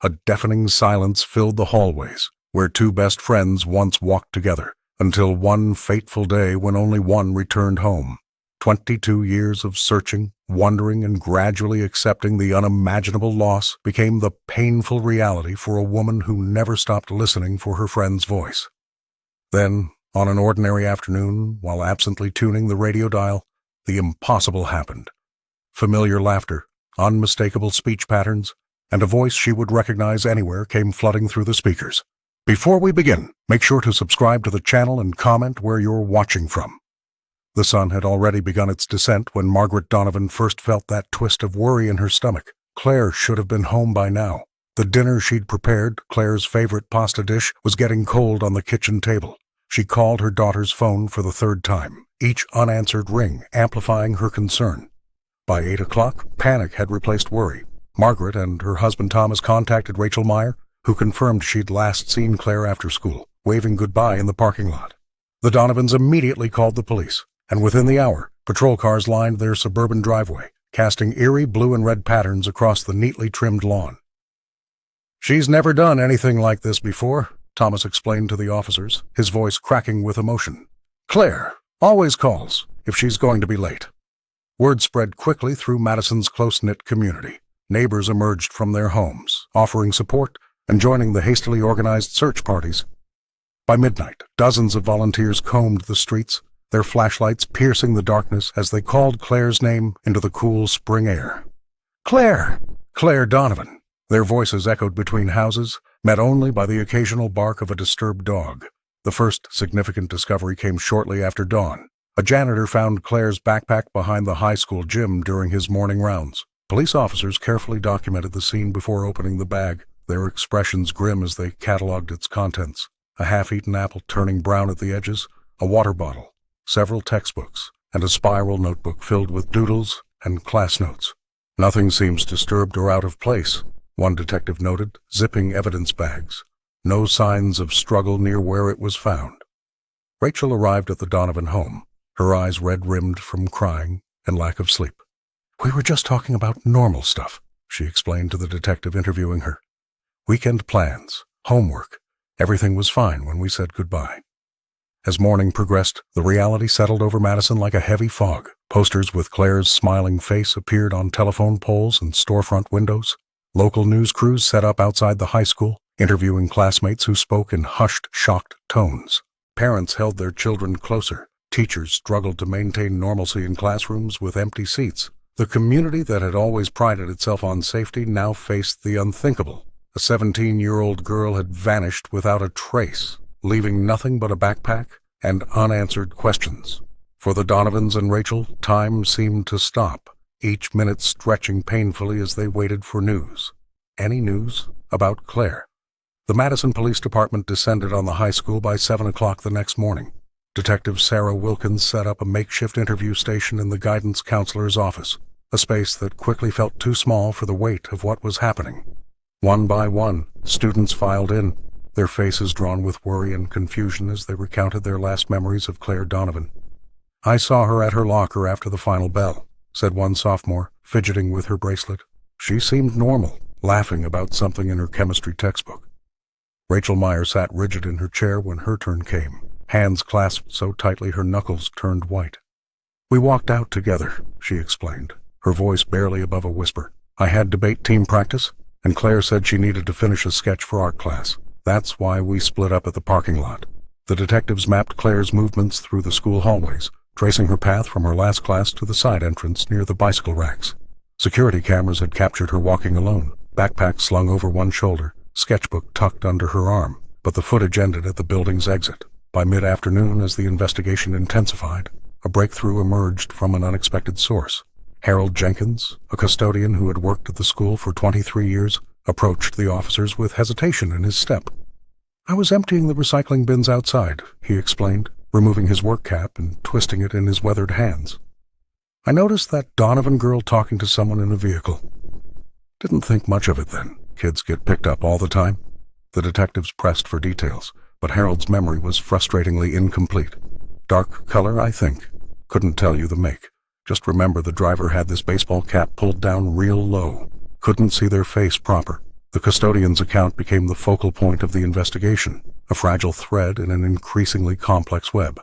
A deafening silence filled the hallways, where two best friends once walked together, until one fateful day when only one returned home. 22 years of searching, wondering, and gradually accepting the unimaginable loss became the painful reality for a woman who never stopped listening for her friend's voice. Then, on an ordinary afternoon, while absently tuning the radio dial, the impossible happened. Familiar laughter, unmistakable speech patterns, and a voice she would recognize anywhere came flooding through the speakers. Before we begin, make sure to subscribe to the channel and comment where you're watching from. The sun had already begun its descent when Margaret Donovan first felt that twist of worry in her stomach. Claire should have been home by now. The dinner she'd prepared, Claire's favorite pasta dish, was getting cold on the kitchen table. She called her daughter's phone for the third time, each unanswered ring amplifying her concern. By 8 o'clock, panic had replaced worry. Margaret and her husband Thomas contacted Rachel Meyer, who confirmed she'd last seen Claire after school, waving goodbye in the parking lot. The Donovans immediately called the police, and within the hour, patrol cars lined their suburban driveway, casting eerie blue and red patterns across the neatly trimmed lawn. "She's never done anything like this before," Thomas explained to the officers, his voice cracking with emotion. "Claire always calls if she's going to be late." Word spread quickly through Madison's close-knit community. Neighbors emerged from their homes, offering support and joining the hastily organized search parties. By midnight, dozens of volunteers combed the streets, their flashlights piercing the darkness as they called Claire's name into the cool spring air. "Claire! Claire Donovan!" Their voices echoed between houses, met only by the occasional bark of a disturbed dog. The first significant discovery came shortly after dawn. A janitor found Claire's backpack behind the high school gym during his morning rounds. Police officers carefully documented the scene before opening the bag, their expressions grim as they cataloged its contents. A half-eaten apple turning brown at the edges, a water bottle, several textbooks, and a spiral notebook filled with doodles and class notes. "Nothing seems disturbed or out of place," one detective noted, zipping evidence bags. "No signs of struggle near where it was found." Rachel arrived at the Donovan home, her eyes red-rimmed from crying and lack of sleep. "We were just talking about normal stuff," she explained to the detective interviewing her. "Weekend plans, homework, everything was fine when we said goodbye." As morning progressed, the reality settled over Madison like a heavy fog. Posters with Claire's smiling face appeared on telephone poles and storefront windows. Local news crews set up outside the high school, interviewing classmates who spoke in hushed, shocked tones. Parents held their children closer. Teachers struggled to maintain normalcy in classrooms with empty seats. The community that had always prided itself on safety now faced the unthinkable. A 17-year-old girl had vanished without a trace, leaving nothing but a backpack and unanswered questions. For the Donovans and Rachel, time seemed to stop, each minute stretching painfully as they waited for news. Any news about Claire? The Madison Police Department descended on the high school by 7 o'clock the next morning. Detective Sarah Wilkins set up a makeshift interview station in the guidance counselor's office, a space that quickly felt too small for the weight of what was happening. One by one, students filed in, their faces drawn with worry and confusion as they recounted their last memories of Claire Donovan. "I saw her at her locker after the final bell," said one sophomore, fidgeting with her bracelet. "She seemed normal, laughing about something in her chemistry textbook." Rachel Meyer sat rigid in her chair when her turn came, hands clasped so tightly her knuckles turned white. "We walked out together," she explained, her voice barely above a whisper. "I had debate team practice, and Claire said she needed to finish a sketch for art class. That's why we split up at the parking lot." The detectives mapped Claire's movements through the school hallways, tracing her path from her last class to the side entrance near the bicycle racks. Security cameras had captured her walking alone, backpack slung over one shoulder, sketchbook tucked under her arm, but the footage ended at the building's exit. By mid-afternoon, as the investigation intensified, a breakthrough emerged from an unexpected source. Harold Jenkins, a custodian who had worked at the school for 23 years, approached the officers with hesitation in his step. "I was emptying the recycling bins outside," he explained, removing his work cap and twisting it in his weathered hands. "I noticed that Donovan girl talking to someone in a vehicle. Didn't think much of it then. Kids get picked up all the time." The detectives pressed for details, but Harold's memory was frustratingly incomplete. "Dark color, I think. Couldn't tell you the make. Just remember the driver had this baseball cap pulled down real low. Couldn't see their face proper. The custodian's account became the focal point of the investigation, a fragile thread in an increasingly complex web.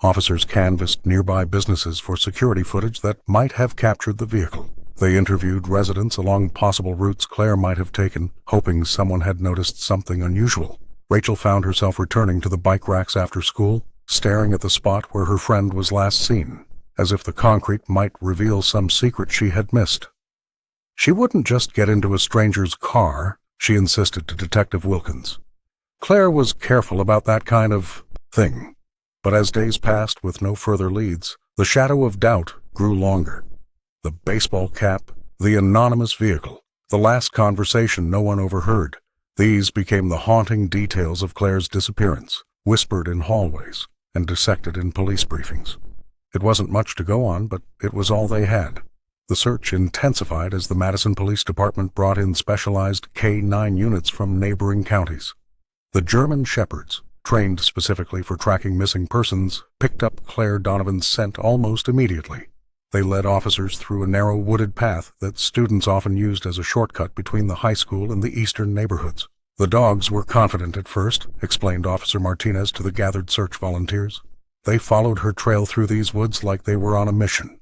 Officers canvassed nearby businesses for security footage that might have captured the vehicle. They interviewed residents along possible routes Claire might have taken, hoping someone had noticed something unusual. Rachel found herself returning to the bike racks after school, staring at the spot where her friend was last seen, as if the concrete might reveal some secret she had missed. She wouldn't just get into a stranger's car, she insisted to Detective Wilkins. Claire was careful about that kind of thing. But as days passed with no further leads, the shadow of doubt grew longer. The baseball cap, the anonymous vehicle, the last conversation no one overheard. These became the haunting details of Claire's disappearance, whispered in hallways and dissected in police briefings. It wasn't much to go on, but it was all they had. The search intensified as the Madison Police Department brought in specialized K-9 units from neighboring counties. The German Shepherds, trained specifically for tracking missing persons, picked up Claire Donovan's scent almost immediately. They led officers through a narrow wooded path that students often used as a shortcut between the high school and the eastern neighborhoods. The dogs were confident at first, explained Officer Martinez to the gathered search volunteers. They followed her trail through these woods like they were on a mission.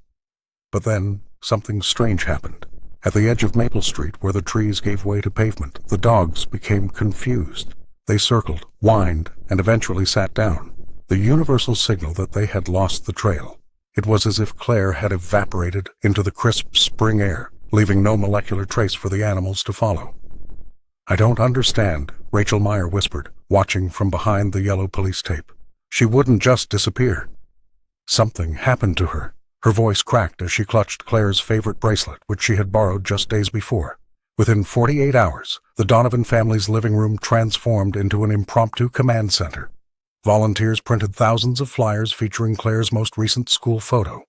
But then something strange happened. At the edge of Maple Street, where the trees gave way to pavement, the dogs became confused. They circled, whined, and eventually sat down, the universal signal that they had lost the trail. It was as if Claire had evaporated into the crisp spring air, leaving no molecular trace for the animals to follow. "I don't understand," Rachel Meyer whispered, watching from behind the yellow police tape. "She wouldn't just disappear. Something happened to her." Her voice cracked as she clutched Claire's favorite bracelet, which she had borrowed just days before. Within 48 hours, the Donovan family's living room transformed into an impromptu command center. Volunteers printed thousands of flyers featuring Claire's most recent school photo,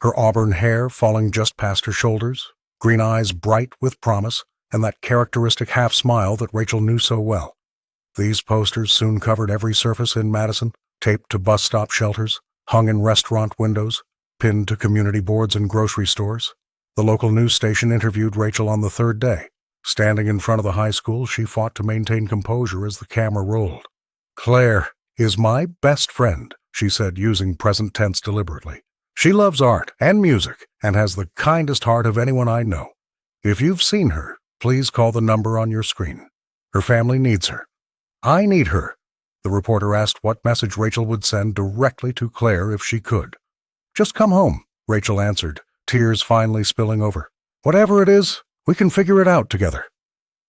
her auburn hair falling just past her shoulders, green eyes bright with promise, and that characteristic half-smile that Rachel knew so well. These posters soon covered every surface in Madison, taped to bus stop shelters, hung in restaurant windows, pinned to community boards and grocery stores. The local news station interviewed Rachel on the third day. Standing in front of the high school, she fought to maintain composure as the camera rolled. "Claire is my best friend," she said, using present tense deliberately. "She loves art and music and has the kindest heart of anyone I know. If you've seen her, please call the number on your screen. Her family needs her. I need her." The reporter asked what message Rachel would send directly to Claire if she could. "Just come home," Rachel answered, tears finally spilling over. "Whatever it is, we can figure it out together.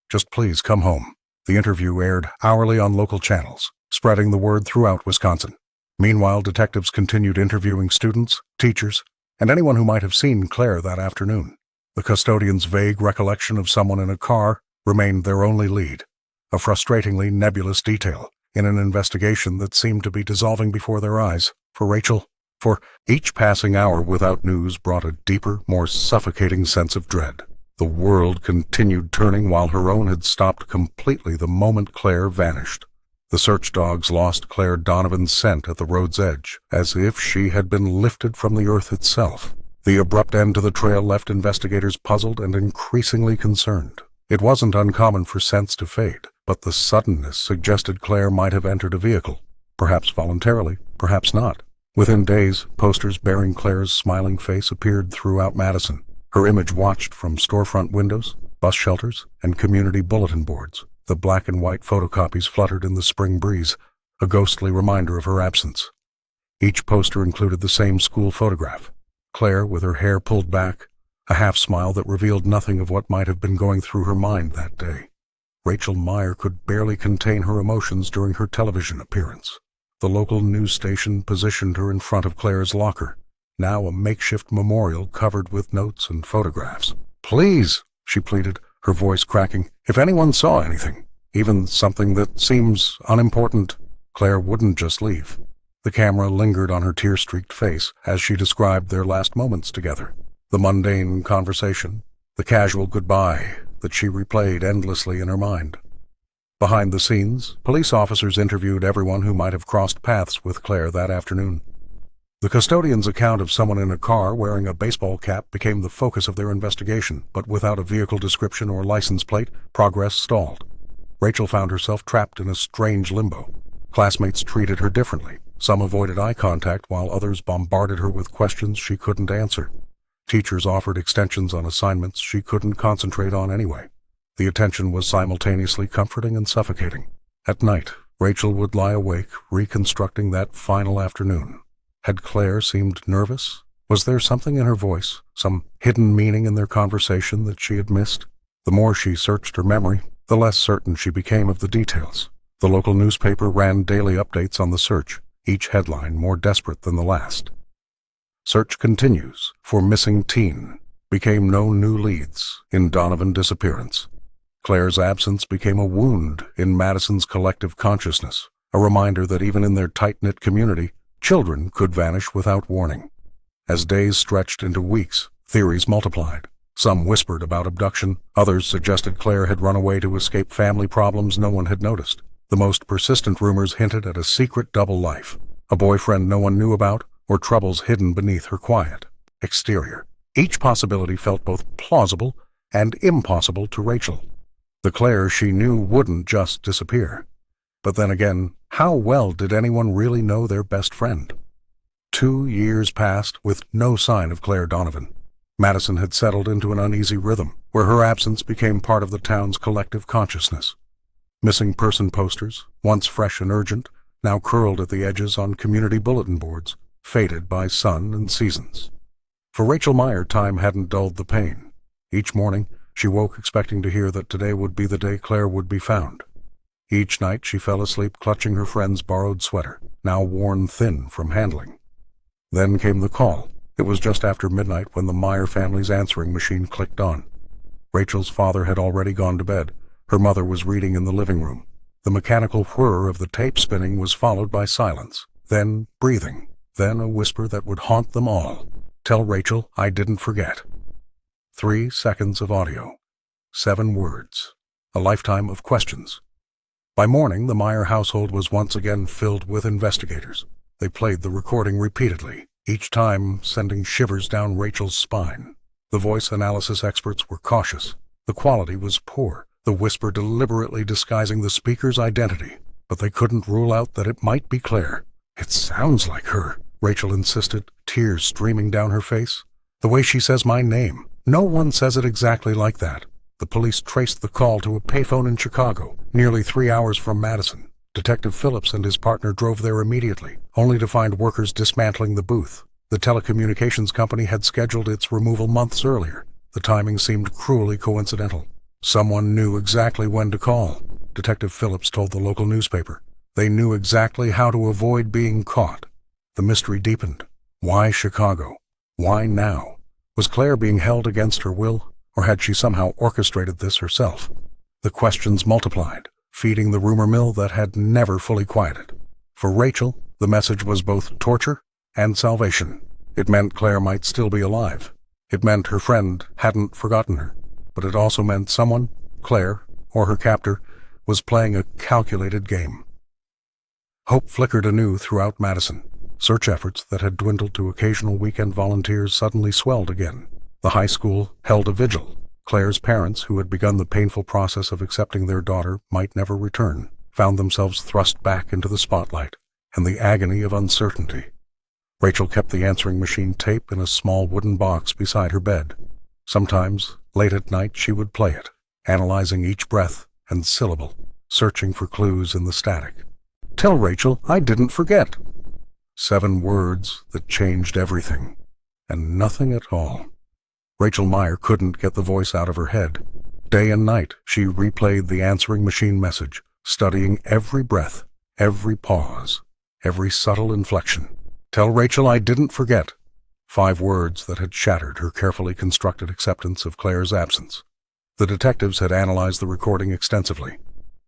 Just please come home." The interview aired hourly on local channels, spreading the word throughout Wisconsin. Meanwhile, detectives continued interviewing students, teachers, and anyone who might have seen Claire that afternoon. The custodian's vague recollection of someone in a car remained their only lead, a frustratingly nebulous detail in an investigation that seemed to be dissolving before their eyes. For Rachel, for each passing hour without news brought a deeper, more suffocating sense of dread. The world continued turning while her own had stopped completely the moment Claire vanished. The search dogs lost Claire Donovan's scent at the road's edge, as if she had been lifted from the earth itself. The abrupt end to the trail left investigators puzzled and increasingly concerned. It wasn't uncommon for scents to fade, but the suddenness suggested Claire might have entered a vehicle, perhaps voluntarily, perhaps not. Within days, posters bearing Claire's smiling face appeared throughout Madison, her image watched from storefront windows, bus shelters, and community bulletin boards. The black and white photocopies fluttered in the spring breeze, a ghostly reminder of her absence. Each poster included the same school photograph, Claire with her hair pulled back, a half-smile that revealed nothing of what might have been going through her mind that day. Rachel Meyer could barely contain her emotions during her television appearance. The local news station positioned her in front of Claire's locker, now a makeshift memorial covered with notes and photographs. "Please," she pleaded, her voice cracking, "if anyone saw anything, even something that seems unimportant." Claire wouldn't just leave. The camera lingered on her tear-streaked face as she described their last moments together. The mundane conversation, the casual goodbye that she replayed endlessly in her mind. Behind the scenes, police officers interviewed everyone who might have crossed paths with Claire that afternoon. The custodian's account of someone in a car wearing a baseball cap became the focus of their investigation, but without a vehicle description or license plate, progress stalled. Rachel found herself trapped in a strange limbo. Classmates treated her differently. Some avoided eye contact while others bombarded her with questions she couldn't answer. Teachers offered extensions on assignments she couldn't concentrate on anyway. The attention was simultaneously comforting and suffocating. At night, Rachel would lie awake, reconstructing that final afternoon. Had Claire seemed nervous? Was there something in her voice, some hidden meaning in their conversation that she had missed? The more she searched her memory, the less certain she became of the details. The local newspaper ran daily updates on the search, each headline more desperate than the last. Search continues for missing teen. Became no new leads in Donovan disappearance. Claire's absence became a wound in Madison's collective consciousness, a reminder that even in their tight-knit community, children could vanish without warning. As days stretched into weeks, theories multiplied. Some whispered about abduction, others suggested Claire had run away to escape family problems no one had noticed. The most persistent rumors hinted at a secret double life, a boyfriend no one knew about, or troubles hidden beneath her quiet exterior. Each possibility felt both plausible and impossible to Rachel. The Claire she knew wouldn't just disappear. But then again, how well did anyone really know their best friend? 2 years passed with no sign of Claire Donovan. Madison had settled into an uneasy rhythm, where her absence became part of the town's collective consciousness. Missing person posters, once fresh and urgent, now curled at the edges on community bulletin boards, faded by sun and seasons. For Rachel Meyer, time hadn't dulled the pain. Each morning, she woke expecting to hear that today would be the day Claire would be found. Each night she fell asleep clutching her friend's borrowed sweater, now worn thin from handling. Then came the call. It was just after midnight when the Meyer family's answering machine clicked on. Rachel's father had already gone to bed. Her mother was reading in the living room. The mechanical whir of the tape spinning was followed by silence, then breathing, then a whisper that would haunt them all. "Tell Rachel I didn't forget." 3 seconds of audio. 7 words. A lifetime of questions. By morning, the Meyer household was once again filled with investigators. They played the recording repeatedly, each time sending shivers down Rachel's spine. The voice analysis experts were cautious. The quality was poor, the whisper deliberately disguising the speaker's identity. But they couldn't rule out that it might be Claire. "It sounds like her," Rachel insisted, tears streaming down her face. "The way she says my name. No one says it exactly like that." The police traced the call to a payphone in Chicago, nearly 3 hours from Madison. Detective Phillips and his partner drove there immediately, only to find workers dismantling the booth. The telecommunications company had scheduled its removal months earlier. The timing seemed cruelly coincidental. Someone knew exactly when to call, Detective Phillips told the local newspaper. They knew exactly how to avoid being caught. The mystery deepened. Why Chicago? Why now? Was Claire being held against her will, or had she somehow orchestrated this herself? The questions multiplied, feeding the rumor mill that had never fully quieted. For Rachel, the message was both torture and salvation. It meant Claire might still be alive. It meant her friend hadn't forgotten her. But it also meant someone, Claire, or her captor, was playing a calculated game. Hope flickered anew throughout Madison. Search efforts that had dwindled to occasional weekend volunteers suddenly swelled again. The high school held a vigil. Claire's parents, who had begun the painful process of accepting their daughter might never return, found themselves thrust back into the spotlight and the agony of uncertainty. Rachel kept the answering machine tape in a small wooden box beside her bed. Sometimes, late at night, she would play it, analyzing each breath and syllable, searching for clues in the static. "Tell Rachel I didn't forget." 7 words that changed everything, and nothing at all. Rachel Meyer couldn't get the voice out of her head. Day and night, she replayed the answering machine message, studying every breath, every pause, every subtle inflection. "Tell Rachel I didn't forget." 5 words that had shattered her carefully constructed acceptance of Claire's absence. The detectives had analyzed the recording extensively.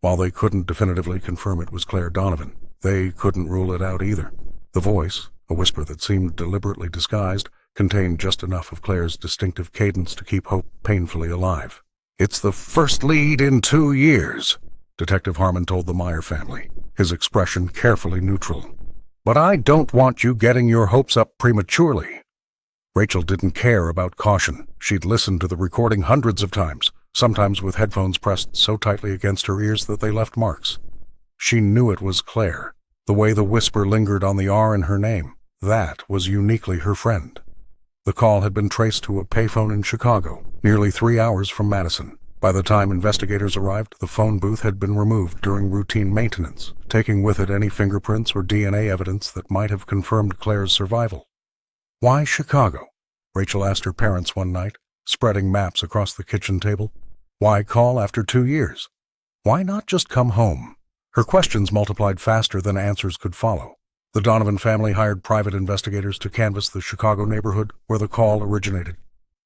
While they couldn't definitively confirm it was Claire Donovan, they couldn't rule it out either. The voice, a whisper that seemed deliberately disguised, contained just enough of Claire's distinctive cadence to keep hope painfully alive. "It's the first lead in 2 years," Detective Harmon told the Meyer family, his expression carefully neutral. But I don't want you getting your hopes up prematurely. Rachel didn't care about caution. She'd listened to the recording hundreds of times, sometimes with headphones pressed so tightly against her ears that they left marks. She knew it was Claire. The way the whisper lingered on the R in her name, that was uniquely her friend. The call had been traced to a payphone in Chicago, nearly 3 hours from Madison. By the time investigators arrived, the phone booth had been removed during routine maintenance, taking with it any fingerprints or DNA evidence that might have confirmed Claire's survival. Why Chicago? Rachel asked her parents one night, spreading maps across the kitchen table. Why call after 2 years? Why not just come home? Her questions multiplied faster than answers could follow. The Donovan family hired private investigators to canvass the Chicago neighborhood where the call originated.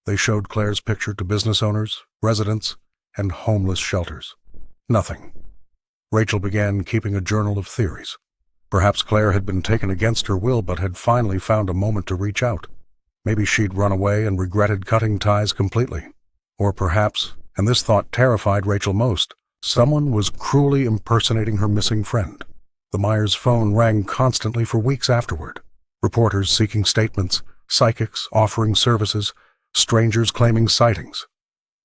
They showed Claire's picture to business owners, residents, and homeless shelters. Nothing. Rachel began keeping a journal of theories. Perhaps Claire had been taken against her will but had finally found a moment to reach out. Maybe she'd run away and regretted cutting ties completely. Or perhaps, and this thought terrified Rachel most, someone was cruelly impersonating her missing friend. The Myers phone rang constantly for weeks afterward. Reporters seeking statements, psychics offering services, strangers claiming sightings.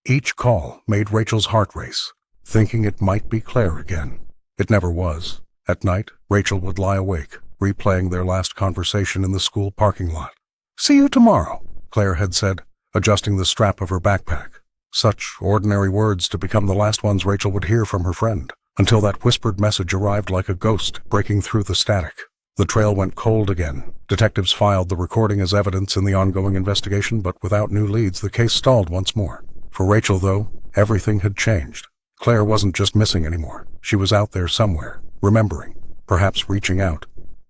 Each call made Rachel's heart race, thinking it might be Claire again. It never was. At night, Rachel would lie awake, replaying their last conversation in the school parking lot. "See you tomorrow," Claire had said, adjusting the strap of her backpack. Such ordinary words to become the last ones Rachel would hear from her friend, until that whispered message arrived like a ghost breaking through the static. The trail went cold again. Detectives filed the recording as evidence in the ongoing investigation, but without new leads, the case stalled once more. For Rachel, though, everything had changed. Claire wasn't just missing anymore. She was out there somewhere, remembering, perhaps reaching out.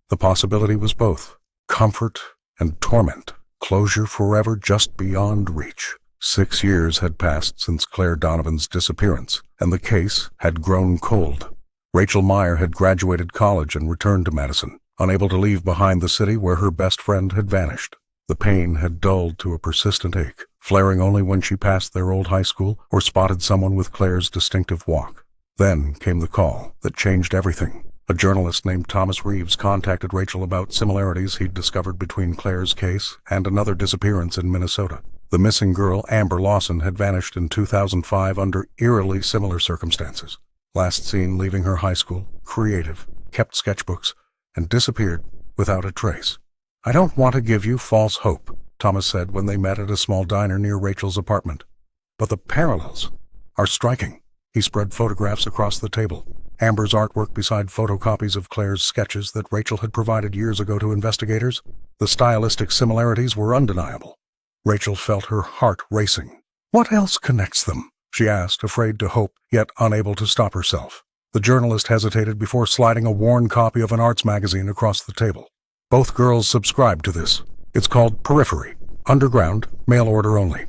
The possibility was both comfort and torment, closure forever just beyond reach. 6 years had passed since Claire Donovan's disappearance, and the case had grown cold. Rachel Meyer had graduated college and returned to Madison, unable to leave behind the city where her best friend had vanished. The pain had dulled to a persistent ache, flaring only when she passed their old high school or spotted someone with Claire's distinctive walk. Then came the call that changed everything. A journalist named Thomas Reeves contacted Rachel about similarities he'd discovered between Claire's case and another disappearance in Minnesota. The missing girl, Amber Lawson, had vanished in 2005 under eerily similar circumstances. Last seen leaving her high school, creative, kept sketchbooks, and disappeared without a trace. "I don't want to give you false hope," Thomas said when they met at a small diner near Rachel's apartment. "But the parallels are striking." He spread photographs across the table. Amber's artwork beside photocopies of Claire's sketches that Rachel had provided years ago to investigators. The stylistic similarities were undeniable. Rachel felt her heart racing. "What else connects them?" she asked, afraid to hope, yet unable to stop herself. The journalist hesitated before sliding a worn copy of an arts magazine across the table. "Both girls subscribe to this. It's called Periphery. Underground, mail order only."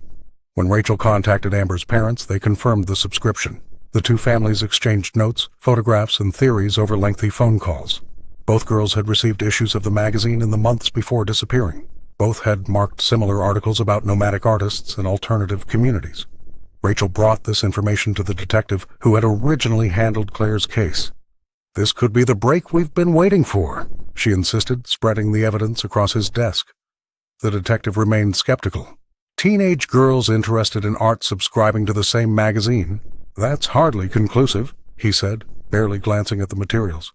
When Rachel contacted Amber's parents, they confirmed the subscription. The two families exchanged notes, photographs, and theories over lengthy phone calls. Both girls had received issues of the magazine in the months before disappearing. Both had marked similar articles about nomadic artists and alternative communities. Rachel brought this information to the detective who had originally handled Claire's case. "This could be the break we've been waiting for," she insisted, spreading the evidence across his desk. The detective remained skeptical. "Teenage girls interested in art subscribing to the same magazine? That's hardly conclusive," he said, barely glancing at the materials.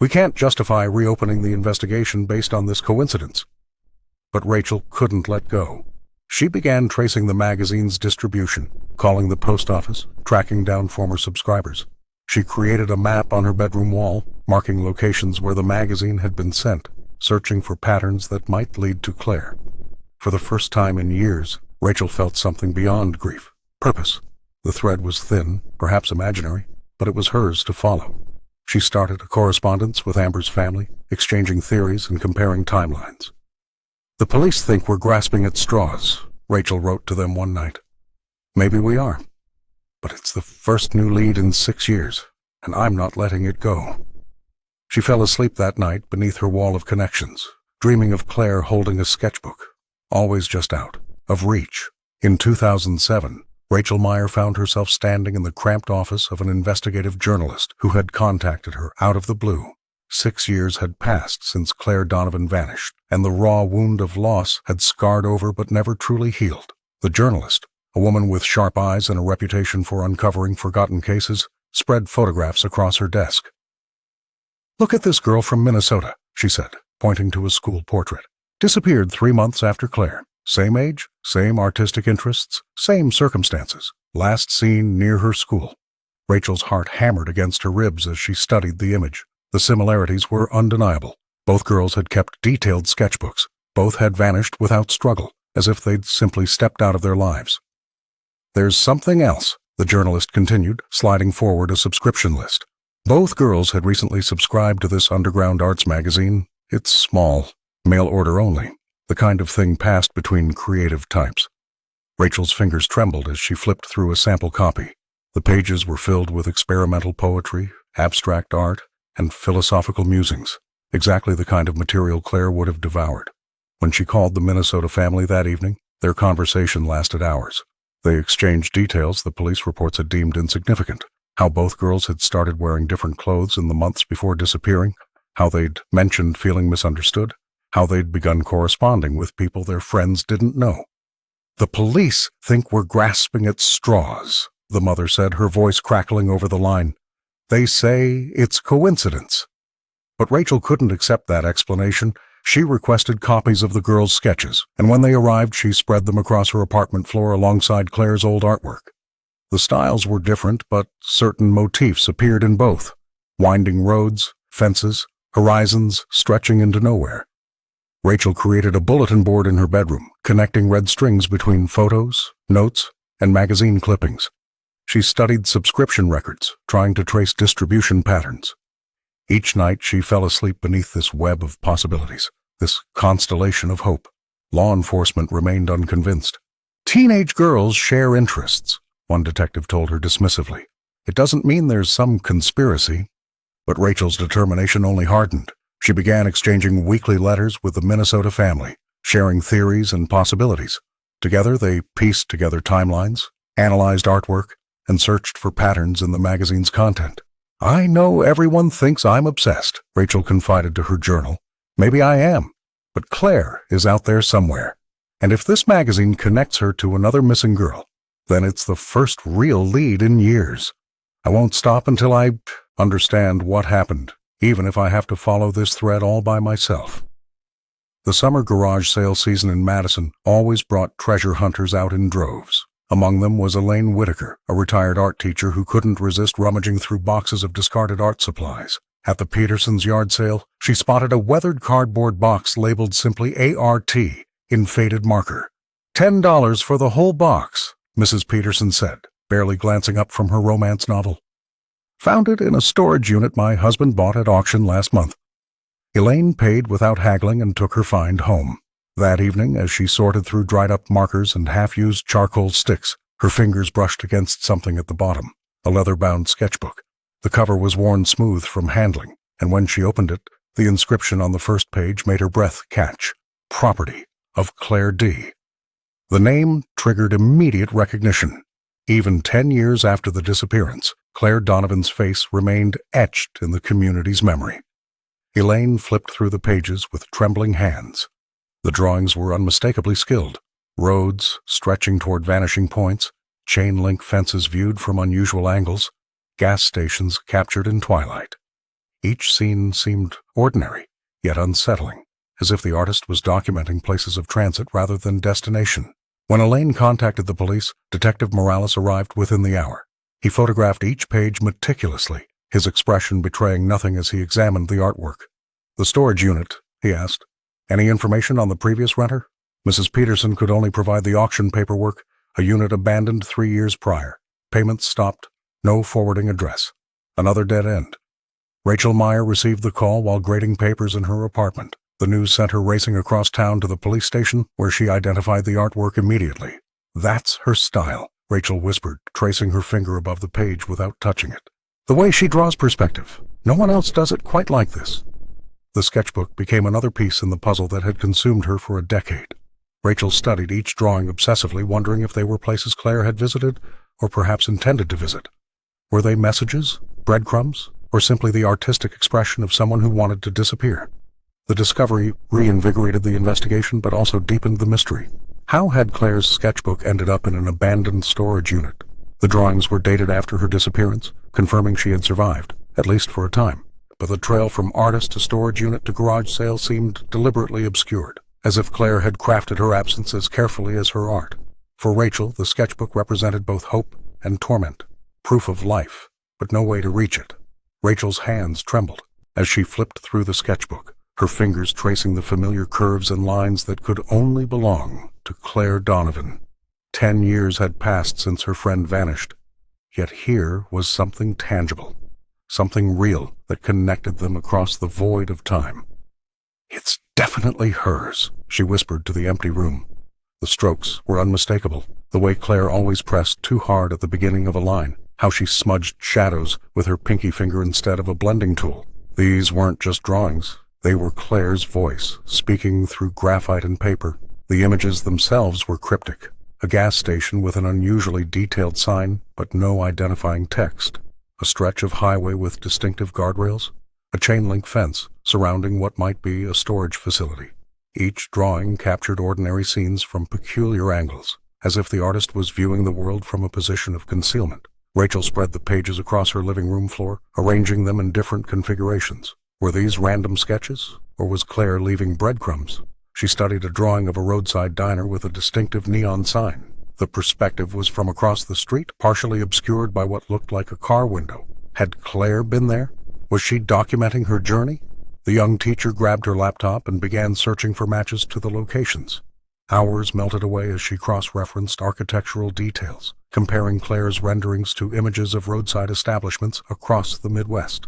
"We can't justify reopening the investigation based on this coincidence." But Rachel couldn't let go. She began tracing the magazine's distribution, calling the post office, tracking down former subscribers. She created a map on her bedroom wall, marking locations where the magazine had been sent, searching for patterns that might lead to Claire. For the first time in years, Rachel felt something beyond grief, purpose. The thread was thin, perhaps imaginary, but it was hers to follow. She started a correspondence with Amber's family, exchanging theories and comparing timelines. "The police think we're grasping at straws," Rachel wrote to them one night. "Maybe we are. But it's the first new lead in 6 years, and I'm not letting it go." She fell asleep that night beneath her wall of connections, dreaming of Claire holding a sketchbook, always just out, of reach. In 2007, Rachel Meyer found herself standing in the cramped office of an investigative journalist who had contacted her out of the blue. 6 years had passed since Claire Donovan vanished, and the raw wound of loss had scarred over but never truly healed. The journalist, a woman with sharp eyes and a reputation for uncovering forgotten cases, spread photographs across her desk. "Look at this girl from Minnesota," she said, pointing to a school portrait. "Disappeared 3 months after Claire. Same age, same artistic interests, same circumstances. Last seen near her school." Rachel's heart hammered against her ribs as she studied the image. The similarities were undeniable. Both girls had kept detailed sketchbooks. Both had vanished without struggle, as if they'd simply stepped out of their lives. "There's something else," the journalist continued, sliding forward a subscription list. Both girls had recently subscribed to this underground arts magazine. It's small, mail order only, the kind of thing passed between creative types. Rachel's fingers trembled as she flipped through a sample copy. The pages were filled with experimental poetry, abstract art, and philosophical musings, exactly the kind of material Claire would have devoured. When she called the Minnesota family that evening, their conversation lasted hours. They exchanged details the police reports had deemed insignificant: how both girls had started wearing different clothes in the months before disappearing, how they'd mentioned feeling misunderstood, how they'd begun corresponding with people their friends didn't know. "The police think we're grasping at straws," the mother said, her voice crackling over the line. "They say it's coincidence." But Rachel couldn't accept that explanation. She requested copies of the girls' sketches, and when they arrived, she spread them across her apartment floor alongside Claire's old artwork. The styles were different, but certain motifs appeared in both: winding roads, fences, horizons stretching into nowhere. Rachel created a bulletin board in her bedroom, connecting red strings between photos, notes, and magazine clippings. She studied subscription records, trying to trace distribution patterns. Each night she fell asleep beneath this web of possibilities, this constellation of hope. Law enforcement remained unconvinced. "Teenage girls share interests," one detective told her dismissively. "It doesn't mean there's some conspiracy." But Rachel's determination only hardened. She began exchanging weekly letters with the Minnesota family, sharing theories and possibilities. Together they pieced together timelines, analyzed artwork, and searched for patterns in the magazine's content. "I know everyone thinks I'm obsessed," Rachel confided to her journal. "Maybe I am, but Claire is out there somewhere. And if this magazine connects her to another missing girl, then it's the first real lead in years. I won't stop until I understand what happened, even if I have to follow this thread all by myself." The summer garage sale season in Madison always brought treasure hunters out in droves. Among them was Elaine Whitaker, a retired art teacher who couldn't resist rummaging through boxes of discarded art supplies. At the Petersons' yard sale, she spotted a weathered cardboard box labeled simply ART in faded marker. $10 for the whole box, Mrs. Peterson said, barely glancing up from her romance novel. "Found it in a storage unit my husband bought at auction last month." Elaine paid without haggling and took her find home. That evening, as she sorted through dried-up markers and half-used charcoal sticks, her fingers brushed against something at the bottom, a leather-bound sketchbook. The cover was worn smooth from handling, and when she opened it, the inscription on the first page made her breath catch: "Property of Claire D." The name triggered immediate recognition. Even 10 years after the disappearance, Claire Donovan's face remained etched in the community's memory. Elaine flipped through the pages with trembling hands. The drawings were unmistakably skilled: roads stretching toward vanishing points, chain-link fences viewed from unusual angles, gas stations captured in twilight. Each scene seemed ordinary, yet unsettling, as if the artist was documenting places of transit rather than destination. When Elaine contacted the police, Detective Morales arrived within the hour. He photographed each page meticulously, his expression betraying nothing as he examined the artwork. "The storage unit," he asked. "Any information on the previous renter?" Mrs. Peterson could only provide the auction paperwork. A unit abandoned 3 years prior. Payments stopped. No forwarding address. Another dead end. Rachel Meyer received the call while grading papers in her apartment. The news sent her racing across town to the police station, where she identified the artwork immediately. "That's her style," Rachel whispered, tracing her finger above the page without touching it. "The way she draws perspective. No one else does it quite like this." The sketchbook became another piece in the puzzle that had consumed her for a decade. Rachel studied each drawing obsessively, wondering if they were places Claire had visited or perhaps intended to visit. Were they messages, breadcrumbs, or simply the artistic expression of someone who wanted to disappear? The discovery reinvigorated the investigation but also deepened the mystery. How had Claire's sketchbook ended up in an abandoned storage unit? The drawings were dated after her disappearance, confirming she had survived, at least for a time. But the trail from artist to storage unit to garage sale seemed deliberately obscured, as if Claire had crafted her absence as carefully as her art. For Rachel, the sketchbook represented both hope and torment, proof of life, but no way to reach it. Rachel's hands trembled as she flipped through the sketchbook, her fingers tracing the familiar curves and lines that could only belong to Claire Donovan. 10 years had passed since her friend vanished, yet here was something tangible, something real that connected them across the void of time. "It's definitely hers," she whispered to the empty room. The strokes were unmistakable, the way Claire always pressed too hard at the beginning of a line, how she smudged shadows with her pinky finger instead of a blending tool. These weren't just drawings. They were Claire's voice, speaking through graphite and paper. The images themselves were cryptic. A gas station with an unusually detailed sign, but no identifying text. A stretch of highway with distinctive guardrails. A chain-link fence surrounding what might be a storage facility. Each drawing captured ordinary scenes from peculiar angles, as if the artist was viewing the world from a position of concealment. Rachel spread the pages across her living room floor, arranging them in different configurations. Were these random sketches, or was Claire leaving breadcrumbs? She studied a drawing of a roadside diner with a distinctive neon sign. The perspective was from across the street, partially obscured by what looked like a car window. Had Claire been there? Was she documenting her journey? The young teacher grabbed her laptop and began searching for matches to the locations. Hours melted away as she cross-referenced architectural details, comparing Claire's renderings to images of roadside establishments across the Midwest.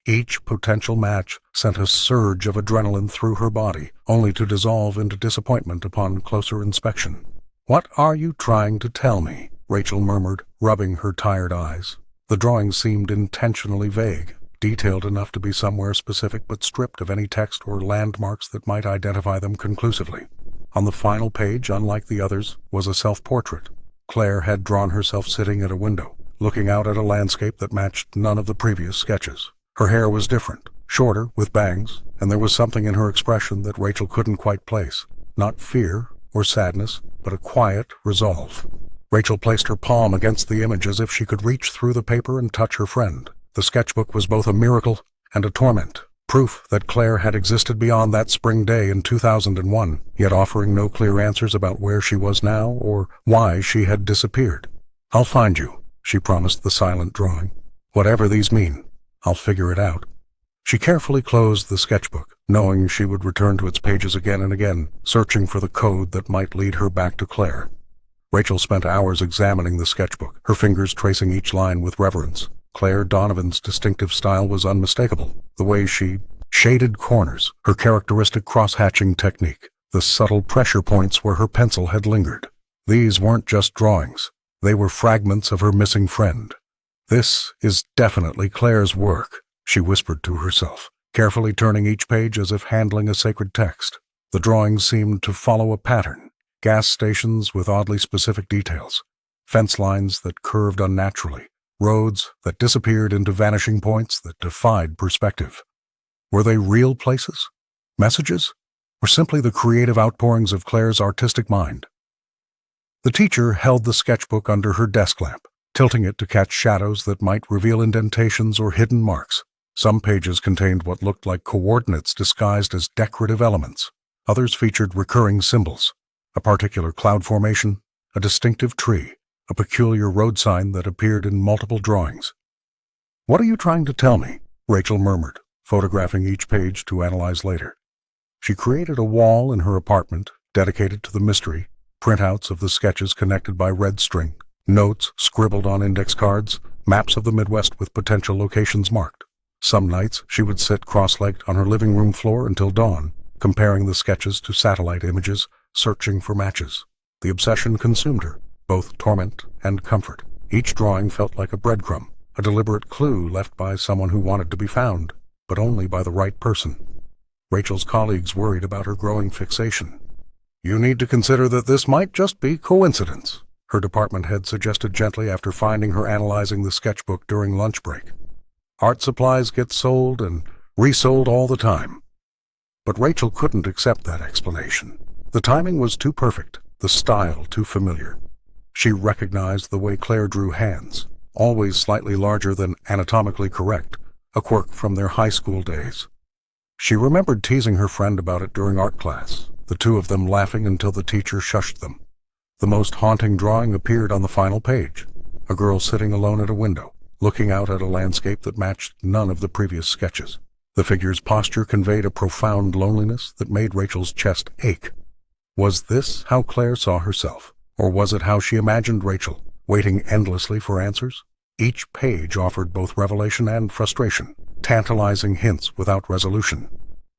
Each potential match sent a surge of adrenaline through her body, only to dissolve into disappointment upon closer inspection. "What are you trying to tell me?" Rachel murmured, rubbing her tired eyes. The drawings seemed intentionally vague, detailed enough to be somewhere specific but stripped of any text or landmarks that might identify them conclusively. On the final page, unlike the others, was a self-portrait. Claire had drawn herself sitting at a window, looking out at a landscape that matched none of the previous sketches. Her hair was different, shorter, with bangs, and there was something in her expression that Rachel couldn't quite place. Not fear or sadness, but a quiet resolve. Rachel placed her palm against the image as if she could reach through the paper and touch her friend. The sketchbook was both a miracle and a torment, proof that Claire had existed beyond that spring day in 2001, yet offering no clear answers about where she was now or why she had disappeared. "I'll find you," she promised the silent drawing. "Whatever these mean, I'll figure it out." She carefully closed the sketchbook, knowing she would return to its pages again and again, searching for the code that might lead her back to Claire. Rachel spent hours examining the sketchbook, her fingers tracing each line with reverence. Claire Donovan's distinctive style was unmistakable. The way she shaded corners, her characteristic cross-hatching technique, the subtle pressure points where her pencil had lingered. These weren't just drawings. They were fragments of her missing friend. "This is definitely Claire's work," she whispered to herself, carefully turning each page as if handling a sacred text. The drawings seemed to follow a pattern. Gas stations with oddly specific details, fence lines that curved unnaturally, roads that disappeared into vanishing points that defied perspective. Were they real places? Messages? Or simply the creative outpourings of Claire's artistic mind? The teacher held the sketchbook under her desk lamp, tilting it to catch shadows that might reveal indentations or hidden marks. Some pages contained what looked like coordinates disguised as decorative elements. Others featured recurring symbols, a particular cloud formation, a distinctive tree, a peculiar road sign that appeared in multiple drawings. "What are you trying to tell me?" Rachel murmured, photographing each page to analyze later. She created a wall in her apartment dedicated to the mystery, printouts of the sketches connected by red string, notes scribbled on index cards, maps of the Midwest with potential locations marked. Some nights she would sit cross-legged on her living room floor until dawn, comparing the sketches to satellite images, searching for matches. The obsession consumed her, both torment and comfort. Each drawing felt like a breadcrumb, a deliberate clue left by someone who wanted to be found, but only by the right person. Rachel's colleagues worried about her growing fixation. "You need to consider that this might just be coincidence," her department head suggested gently after finding her analyzing the sketchbook during lunch break. Art supplies get sold and resold all the time. But Rachel couldn't accept that explanation. The timing was too perfect, the style too familiar. She recognized the way Claire drew hands, always slightly larger than anatomically correct, a quirk from their high school days. She remembered teasing her friend about it during art class, the two of them laughing until the teacher shushed them. The most haunting drawing appeared on the final page, a girl sitting alone at a window, looking out at a landscape that matched none of the previous sketches. The figure's posture conveyed a profound loneliness that made Rachel's chest ache. Was this how Claire saw herself, or was it how she imagined Rachel, waiting endlessly for answers? Each page offered both revelation and frustration, tantalizing hints without resolution.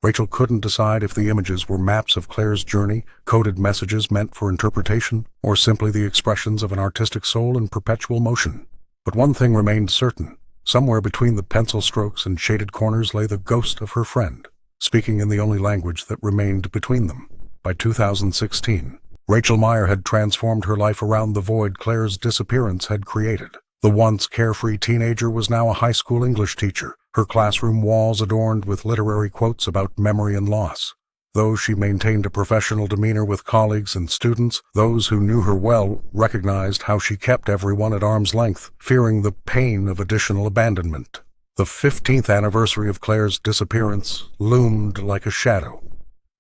Rachel couldn't decide if the images were maps of Claire's journey, coded messages meant for interpretation, or simply the expressions of an artistic soul in perpetual motion. But one thing remained certain. Somewhere between the pencil strokes and shaded corners lay the ghost of her friend, speaking in the only language that remained between them. By 2016, Rachel Meyer had transformed her life around the void Claire's disappearance had created. The once carefree teenager was now a high school English teacher, her classroom walls adorned with literary quotes about memory and loss. Though she maintained a professional demeanor with colleagues and students, those who knew her well recognized how she kept everyone at arm's length, fearing the pain of additional abandonment. The 15th anniversary of Claire's disappearance loomed like a shadow.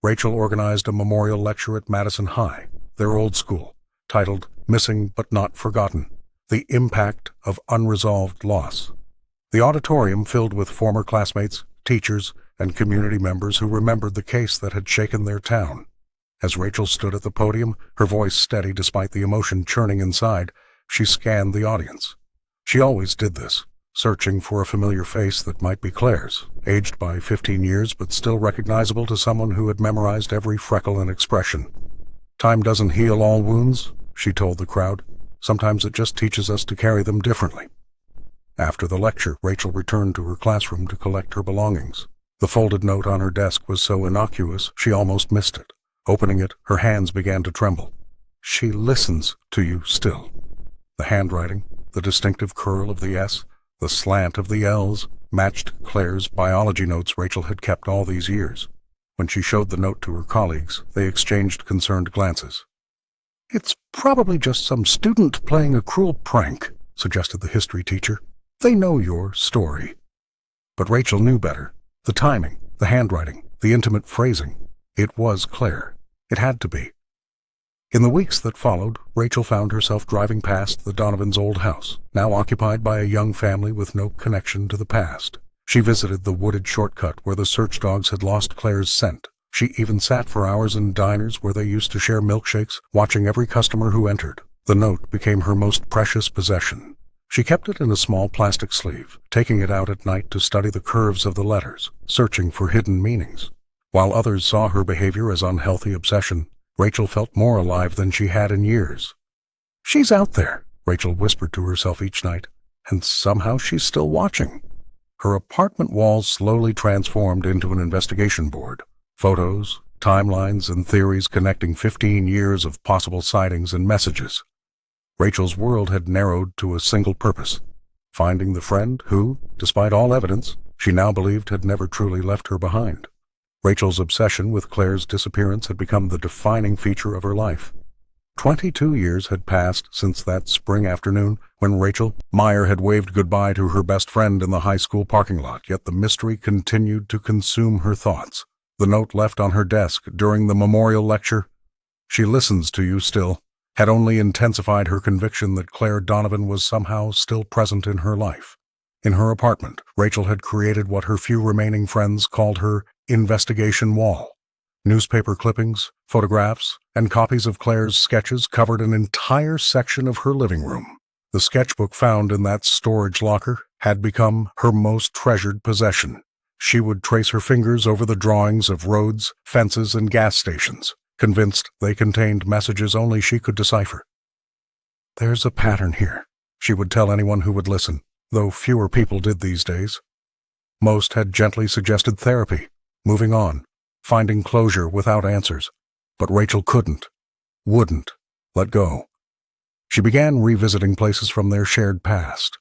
Rachel organized a memorial lecture at Madison High, their old school, titled Missing But Not Forgotten: The Impact of Unresolved Loss. The auditorium filled with former classmates, teachers, and community members who remembered the case that had shaken their town. As Rachel stood at the podium, her voice steady despite the emotion churning inside, she scanned the audience. She always did this, searching for a familiar face that might be Claire's, aged by 15 years but still recognizable to someone who had memorized every freckle and expression. "Time doesn't heal all wounds," she told the crowd. "Sometimes it just teaches us to carry them differently." After the lecture, Rachel returned to her classroom to collect her belongings. The folded note on her desk was so innocuous she almost missed it. Opening it, her hands began to tremble. "She listens to you still." The handwriting, the distinctive curl of the S, the slant of the L's, matched Claire's biology notes Rachel had kept all these years. When she showed the note to her colleagues, they exchanged concerned glances. "It's probably just some student playing a cruel prank," suggested the history teacher. "They know your story." But Rachel knew better. The timing, the handwriting, the intimate phrasing. It was Claire. It had to be. In the weeks that followed, Rachel found herself driving past the Donovans' old house, now occupied by a young family with no connection to the past. She visited the wooded shortcut where the search dogs had lost Claire's scent. She even sat for hours in diners where they used to share milkshakes, watching every customer who entered. The note became her most precious possession. She kept it in a small plastic sleeve, taking it out at night to study the curves of the letters, searching for hidden meanings. While others saw her behavior as unhealthy obsession, Rachel felt more alive than she had in years. "She's out there," Rachel whispered to herself each night, "and somehow she's still watching." Her apartment walls slowly transformed into an investigation board. Photos, timelines, and theories connecting 15 years of possible sightings and messages. Rachel's world had narrowed to a single purpose: finding the friend who, despite all evidence, she now believed had never truly left her behind. Rachel's obsession with Claire's disappearance had become the defining feature of her life. 22 years had passed since that spring afternoon when Rachel Meyer had waved goodbye to her best friend in the high school parking lot, yet the mystery continued to consume her thoughts. The note left on her desk during the memorial lecture, "She listens to you still," had only intensified her conviction that Claire Donovan was somehow still present in her life. In her apartment, Rachel had created what her few remaining friends called her investigation wall. Newspaper clippings, photographs, and copies of Claire's sketches covered an entire section of her living room. The sketchbook found in that storage locker had become her most treasured possession. She would trace her fingers over the drawings of roads, fences, and gas stations, convinced they contained messages only she could decipher. "There's a pattern here," she would tell anyone who would listen, though fewer people did these days. Most had gently suggested therapy, moving on, finding closure without answers. But Rachel wouldn't let go. She began revisiting places from their shared past.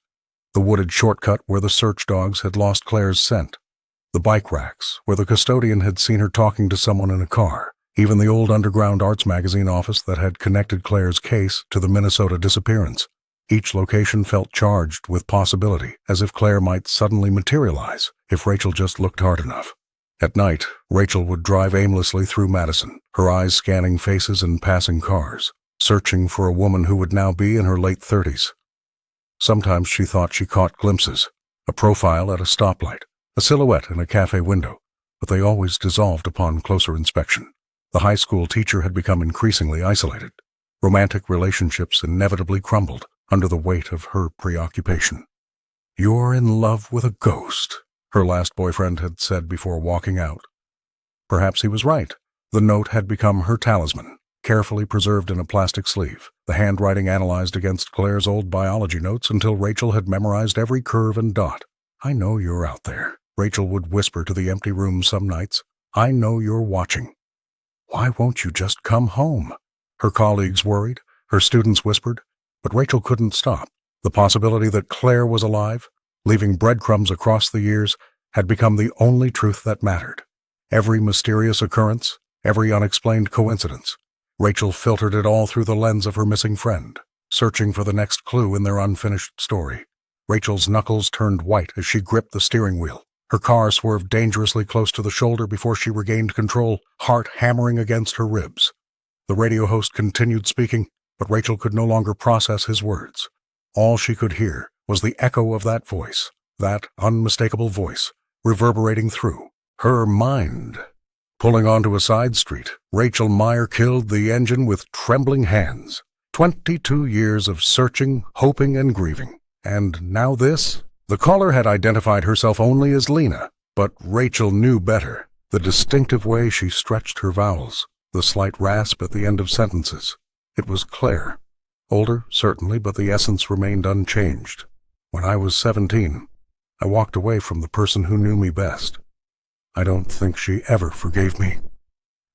The wooded shortcut where the search dogs had lost Claire's scent. The bike racks where the custodian had seen her talking to someone in a car. Even the old underground arts magazine office that had connected Claire's case to the Minnesota disappearance. Each location felt charged with possibility, as if Claire might suddenly materialize if Rachel just looked hard enough. At night, Rachel would drive aimlessly through Madison, her eyes scanning faces and passing cars, searching for a woman who would now be in her late 30s. Sometimes she thought she caught glimpses, a profile at a stoplight, a silhouette in a cafe window, but they always dissolved upon closer inspection. The high school teacher had become increasingly isolated. Romantic relationships inevitably crumbled under the weight of her preoccupation. "You're in love with a ghost," her last boyfriend had said before walking out. Perhaps he was right. The note had become her talisman, carefully preserved in a plastic sleeve, the handwriting analyzed against Claire's old biology notes until Rachel had memorized every curve and dot. "I know you're out there," Rachel would whisper to the empty room some nights. "I know you're watching. Why won't you just come home?" Her colleagues worried, her students whispered, but Rachel couldn't stop. The possibility that Claire was alive, leaving breadcrumbs across the years, had become the only truth that mattered. Every mysterious occurrence, every unexplained coincidence, Rachel filtered it all through the lens of her missing friend, searching for the next clue in their unfinished story. Rachel's knuckles turned white as she gripped the steering wheel. Her car swerved dangerously close to the shoulder before she regained control, heart hammering against her ribs. The radio host continued speaking, but Rachel could no longer process his words. All she could hear was the echo of that voice, that unmistakable voice, reverberating through her mind. Pulling onto a side street, Rachel Meyer killed the engine with trembling hands. 22 years of searching, hoping, and grieving. And now this? The caller had identified herself only as Lena, but Rachel knew better. The distinctive way she stretched her vowels, the slight rasp at the end of sentences. It was Claire. Older, certainly, but the essence remained unchanged. When I was 17, I walked away from the person who knew me best. I don't think she ever forgave me.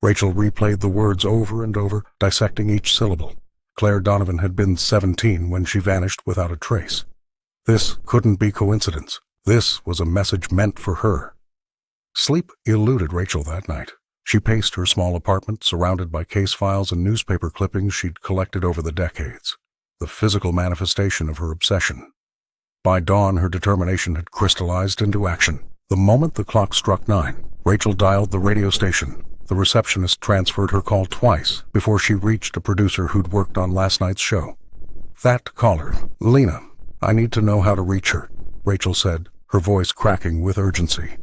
Rachel replayed the words over and over, dissecting each syllable. Claire Donovan had been 17 when she vanished without a trace. This couldn't be coincidence. This was a message meant for her. Sleep eluded Rachel that night. She paced her small apartment, surrounded by case files and newspaper clippings she'd collected over the decades, the physical manifestation of her obsession. By dawn, her determination had crystallized into action. The moment the clock struck 9, Rachel dialed the radio station. The receptionist transferred her call twice before she reached a producer who'd worked on last night's show. "That caller, Lena. I need to know how to reach her," Rachel said, her voice cracking with urgency.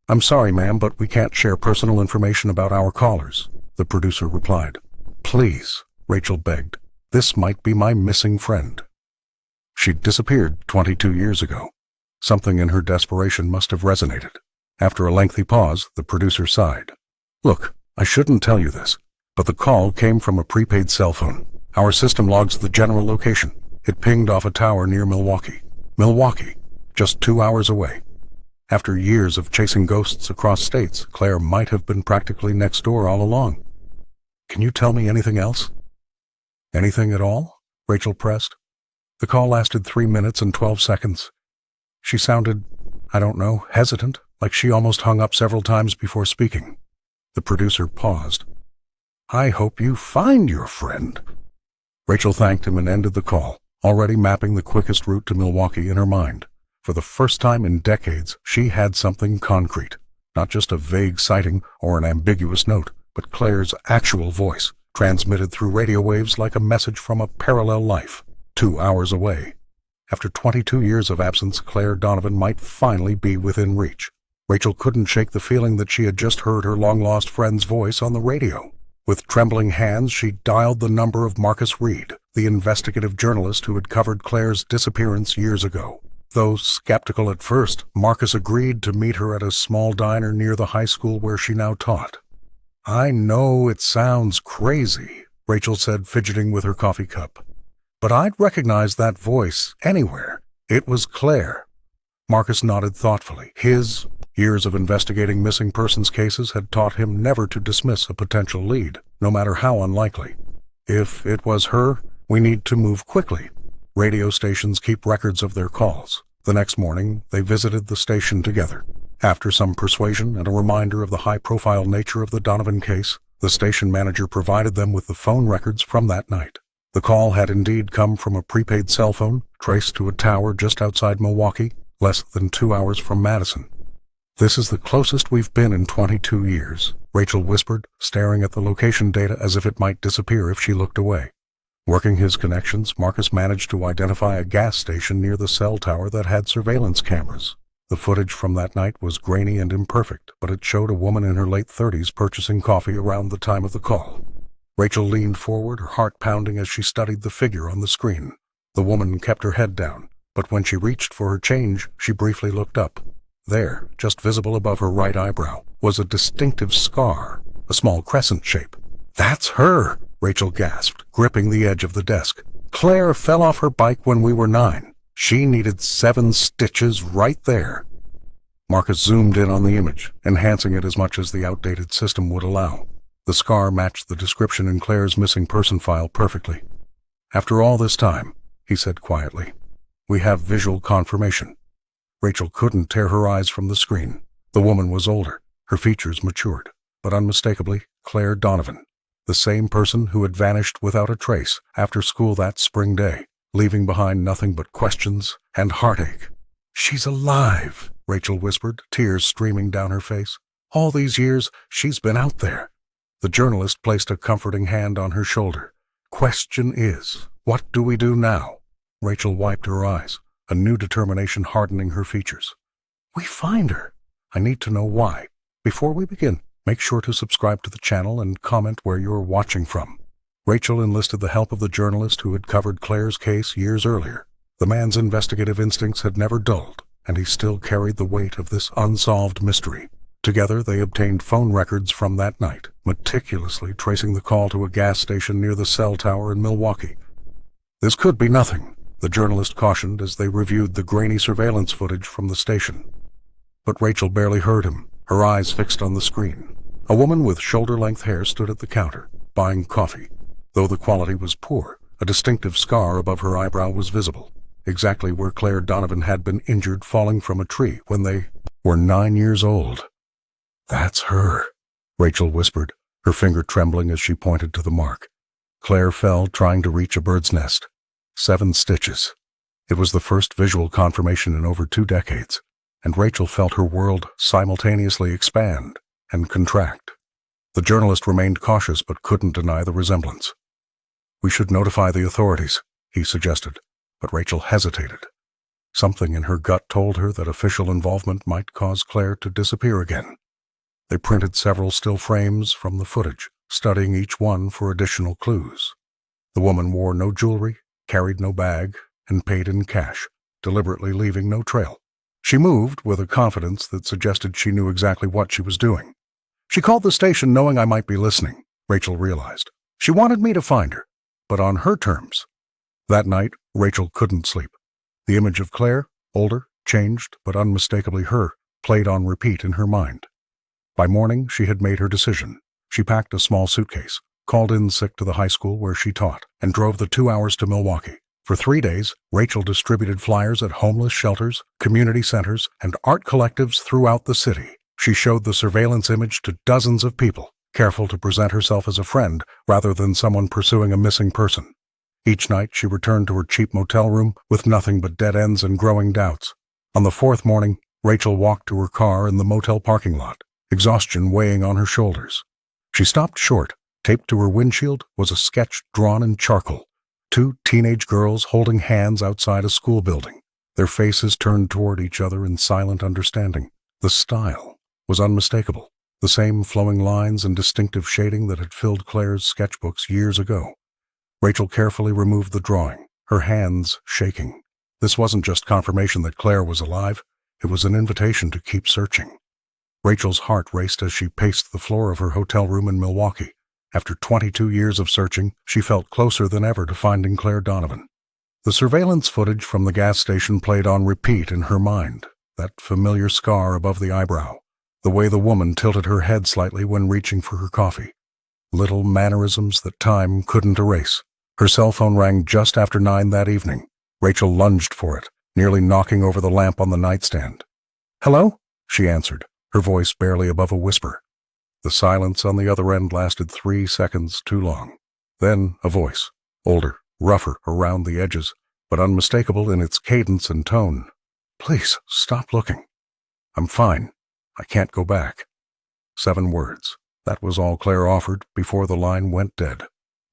"I'm sorry, ma'am, but we can't share personal information about our callers," the producer replied. "Please," Rachel begged. "This might be my missing friend." She'd disappeared 22 years ago. Something in her desperation must have resonated. After a lengthy pause, the producer sighed. "Look, I shouldn't tell you this, but the call came from a prepaid cell phone. Our system logs the general location. It pinged off a tower near Milwaukee. Milwaukee, just 2 hours away. After years of chasing ghosts across states, Claire might have been practically next door all along. Can you tell me anything else?" "Anything at all?" Rachel pressed. The call lasted 3 minutes and 12 seconds. She sounded, I don't know, hesitant, like she almost hung up several times before speaking. The producer paused. "I hope you find your friend." Rachel thanked him and ended the call, already mapping the quickest route to Milwaukee in her mind. For the first time in decades, she had something concrete, not just a vague sighting or an ambiguous note, but Claire's actual voice, transmitted through radio waves like a message from a parallel life, 2 hours away. After 22 years of absence, Claire Donovan might finally be within reach. Rachel couldn't shake the feeling that she had just heard her long-lost friend's voice on the radio. With trembling hands, she dialed the number of Marcus Reed, the investigative journalist who had covered Claire's disappearance years ago. Though skeptical at first, Marcus agreed to meet her at a small diner near the high school where she now taught. "I know it sounds crazy," Rachel said, fidgeting with her coffee cup. "But I'd recognize that voice anywhere. It was Claire." Marcus nodded thoughtfully. His years of investigating missing persons cases had taught him never to dismiss a potential lead, no matter how unlikely. "If it was her, we need to move quickly. Radio stations keep records of their calls. The next morning, they visited the station together. After some persuasion and a reminder of the high-profile nature of the Donovan case, the station manager provided them with the phone records from that night. The call had indeed come from a prepaid cell phone, traced to a tower just outside Milwaukee, less than 2 hours from Madison. "This is the closest we've been in 22 years, Rachel whispered, staring at the location data as if it might disappear if she looked away. Working his connections, Marcus managed to identify a gas station near the cell tower that had surveillance cameras. The footage from that night was grainy and imperfect, but it showed a woman in her late 30s purchasing coffee around the time of the call. Rachel leaned forward, her heart pounding as she studied the figure on the screen. The woman kept her head down, but when she reached for her change, she briefly looked up. There, just visible above her right eyebrow, was a distinctive scar, a small crescent shape. "That's her!" Rachel gasped, gripping the edge of the desk. "Claire fell off her bike when we were 9. She needed 7 stitches right there." Marcus zoomed in on the image, enhancing it as much as the outdated system would allow. The scar matched the description in Claire's missing person file perfectly. "After all this time," he said quietly, "we have visual confirmation." Rachel couldn't tear her eyes from the screen. The woman was older, her features matured, but unmistakably Claire Donovan, the same person who had vanished without a trace after school that spring day, leaving behind nothing but questions and heartache. "She's alive," Rachel whispered, tears streaming down her face. "All these years, she's been out there." The journalist placed a comforting hand on her shoulder. "Question is, what do we do now?" Rachel wiped her eyes, a new determination hardening her features. "We find her. I need to know why. Before we begin, make sure to subscribe to the channel and comment where you're watching from." Rachel enlisted the help of the journalist who had covered Claire's case years earlier. The man's investigative instincts had never dulled, and he still carried the weight of this unsolved mystery. Together, they obtained phone records from that night, meticulously tracing the call to a gas station near the cell tower in Milwaukee. "This could be nothing," the journalist cautioned as they reviewed the grainy surveillance footage from the station. But Rachel barely heard him, her eyes fixed on the screen. A woman with shoulder-length hair stood at the counter, buying coffee. Though the quality was poor, a distinctive scar above her eyebrow was visible, exactly where Claire Donovan had been injured falling from a tree when they were 9 years old. "That's her," Rachel whispered, her finger trembling as she pointed to the mark. Claire fell trying to reach a bird's nest. 7 stitches. It was the first visual confirmation in over 2 decades, and Rachel felt her world simultaneously expand and contract. The journalist remained cautious but couldn't deny the resemblance. "We should notify the authorities," he suggested, but Rachel hesitated. Something in her gut told her that official involvement might cause Claire to disappear again. They printed several still frames from the footage, studying each one for additional clues. The woman wore no jewelry, carried no bag, and paid in cash, deliberately leaving no trail. She moved with a confidence that suggested she knew exactly what she was doing. "She called the station knowing I might be listening," Rachel realized. "She wanted me to find her, but on her terms." That night, Rachel couldn't sleep. The image of Claire, older, changed, but unmistakably her, played on repeat in her mind. By morning, she had made her decision. She packed a small suitcase, called in sick to the high school where she taught, and drove the 2 hours to Milwaukee. For 3 days, Rachel distributed flyers at homeless shelters, community centers, and art collectives throughout the city. She showed the surveillance image to dozens of people, careful to present herself as a friend rather than someone pursuing a missing person. Each night, she returned to her cheap motel room with nothing but dead ends and growing doubts. On the 4th morning, Rachel walked to her car in the motel parking lot, exhaustion weighing on her shoulders. She stopped short. Taped to her windshield was a sketch drawn in charcoal. 2 teenage girls holding hands outside a school building, their faces turned toward each other in silent understanding. The style was unmistakable, the same flowing lines and distinctive shading that had filled Claire's sketchbooks years ago. Rachel carefully removed the drawing, her hands shaking. This wasn't just confirmation that Claire was alive, it was an invitation to keep searching. Rachel's heart raced as she paced the floor of her hotel room in Milwaukee. After 22 years of searching, she felt closer than ever to finding Claire Donovan. The surveillance footage from the gas station played on repeat in her mind, that familiar scar above the eyebrow, the way the woman tilted her head slightly when reaching for her coffee. Little mannerisms that time couldn't erase. Her cell phone rang just after 9 that evening. Rachel lunged for it, nearly knocking over the lamp on the nightstand. "Hello?" she answered, her voice barely above a whisper. The silence on the other end lasted 3 seconds too long. Then a voice, older, rougher around the edges, but unmistakable in its cadence and tone. "Please, stop looking. I'm fine. I can't go back." 7 words. That was all Claire offered before the line went dead.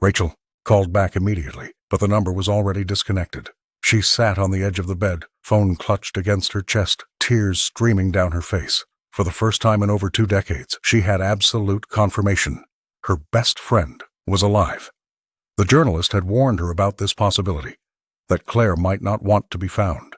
Rachel called back immediately, but the number was already disconnected. She sat on the edge of the bed, phone clutched against her chest, tears streaming down her face. For the first time in over 2 decades, she had absolute confirmation. Her best friend was alive. The journalist had warned her about this possibility, that Claire might not want to be found.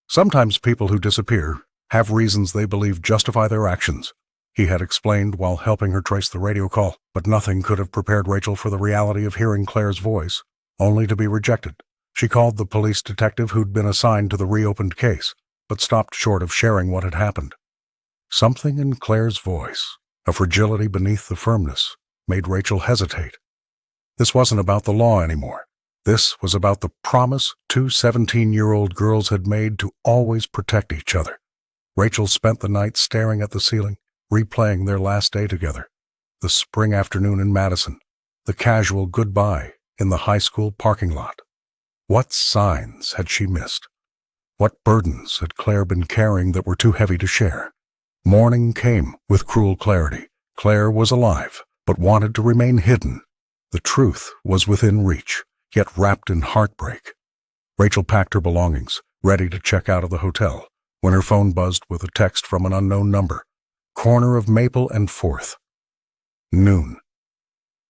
Sometimes people who disappear have reasons they believe justify their actions, he had explained while helping her trace the radio call, but nothing could have prepared Rachel for the reality of hearing Claire's voice, only to be rejected. She called the police detective who'd been assigned to the reopened case, but stopped short of sharing what had happened. Something in Claire's voice, a fragility beneath the firmness, made Rachel hesitate. This wasn't about the law anymore. This was about the promise 2 17-year-old girls had made to always protect each other. Rachel spent the night staring at the ceiling, replaying their last day together. The spring afternoon in Madison, the casual goodbye in the high school parking lot. What signs had she missed? What burdens had Claire been carrying that were too heavy to share? Morning came with cruel clarity. Claire was alive, but wanted to remain hidden. The truth was within reach, yet wrapped in heartbreak. Rachel packed her belongings, ready to check out of the hotel, when her phone buzzed with a text from an unknown number. Corner of Maple and 4th. Noon.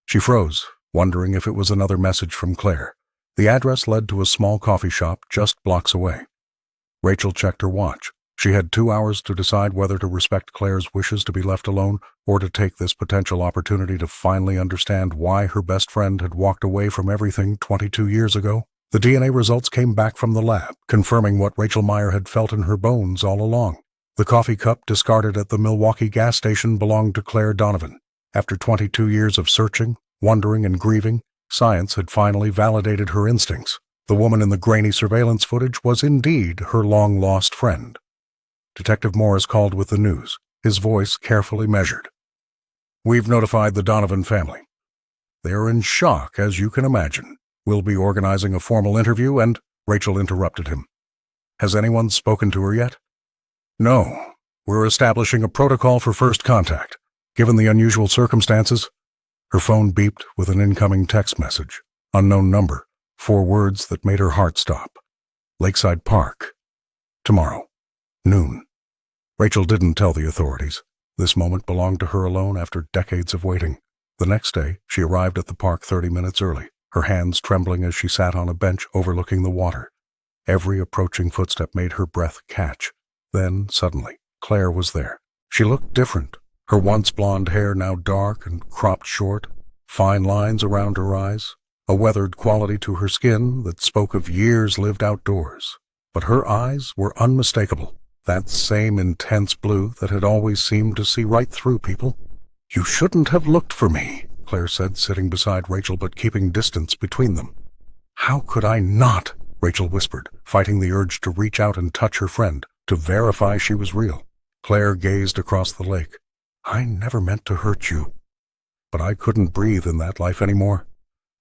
She froze, wondering if it was another message from Claire. The address led to a small coffee shop just blocks away. Rachel checked her watch. She had 2 hours to decide whether to respect Claire's wishes to be left alone or to take this potential opportunity to finally understand why her best friend had walked away from everything 22 years ago. The DNA results came back from the lab, confirming what Rachel Meyer had felt in her bones all along. The coffee cup discarded at the Milwaukee gas station belonged to Claire Donovan. After 22 years of searching, wondering, and grieving, science had finally validated her instincts. The woman in the grainy surveillance footage was indeed her long-lost friend. Detective Morris called with the news, his voice carefully measured. "We've notified the Donovan family. They are in shock, as you can imagine. We'll be organizing a formal interview and—" Rachel interrupted him. "Has anyone spoken to her yet?" "No. We're establishing a protocol for first contact. Given the unusual circumstances—" Her phone beeped with an incoming text message. Unknown number. 4 words that made her heart stop. Lakeside Park. Tomorrow. Noon. Rachel didn't tell the authorities. This moment belonged to her alone after decades of waiting. The next day, she arrived at the park 30 minutes early, her hands trembling as she sat on a bench overlooking the water. Every approaching footstep made her breath catch. Then, suddenly, Claire was there. She looked different, her once blonde hair now dark and cropped short, fine lines around her eyes, a weathered quality to her skin that spoke of years lived outdoors. But her eyes were unmistakable, that same intense blue that had always seemed to see right through people. "You shouldn't have looked for me," Claire said, sitting beside Rachel but keeping distance between them. "How could I not?" Rachel whispered, fighting the urge to reach out and touch her friend, to verify she was real. Claire gazed across the lake. "I never meant to hurt you." But I couldn't breathe in that life anymore.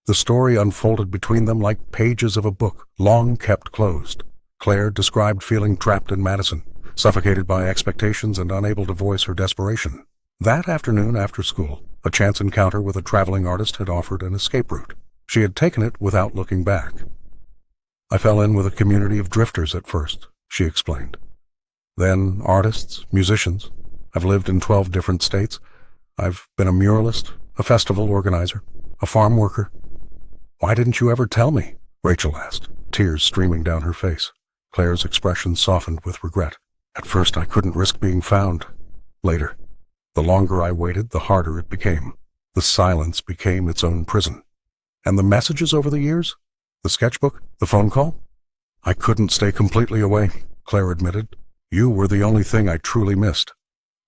The story unfolded between them like pages of a book, long kept closed. Claire described feeling trapped in Madison, suffocated by expectations and unable to voice her desperation. That afternoon after school, a chance encounter with a traveling artist had offered an escape route. She had taken it without looking back. "I fell in with a community of drifters at first," she explained. "Then artists, musicians. I've lived in 12 different states. I've been a muralist, a festival organizer, a farm worker." "Why didn't you ever tell me?" Rachel asked, tears streaming down her face. Claire's expression softened with regret. "At first I couldn't risk being found. Later. The longer I waited, the harder it became. The silence became its own prison. And the messages over the years? The sketchbook? The phone call? I couldn't stay completely away," Claire admitted. "You were the only thing I truly missed."